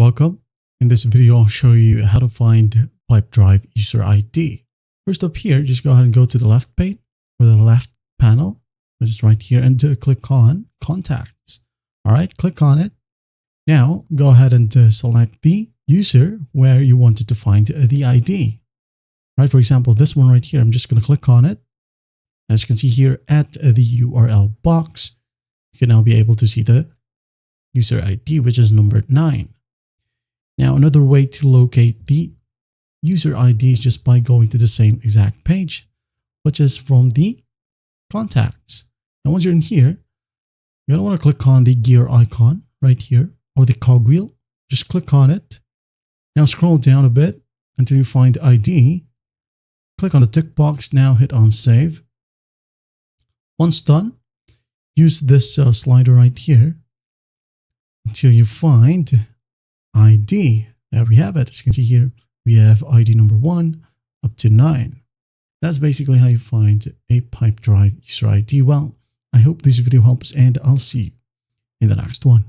Welcome. In this video, I'll show you how to find Pipedrive user ID. First up here, just go ahead and go to the left pane or the left panel, which is right here, and click on Contacts. All right, click on it. Now, go ahead and select the user where you wanted to find the ID. Right, for example, this one right here, I'm just going to click on it. As you can see here at the URL box, you can now be able to see the user ID, which is number 9. Now, another way to locate the user ID is just by going to the same exact page, which is from the contacts. Now, once you're in here, you're going to want to click on the gear icon right here, or the cogwheel. Just click on it. Now, scroll down a bit until you find ID. Click on the tick box. Now, hit on save. Once done, use this slider right here until you find ID. There we have it. As you can see here, we have ID number 1 up to 9. That's basically how you find a Pipedrive user ID. Well, I hope this video helps, and I'll see you in the next one.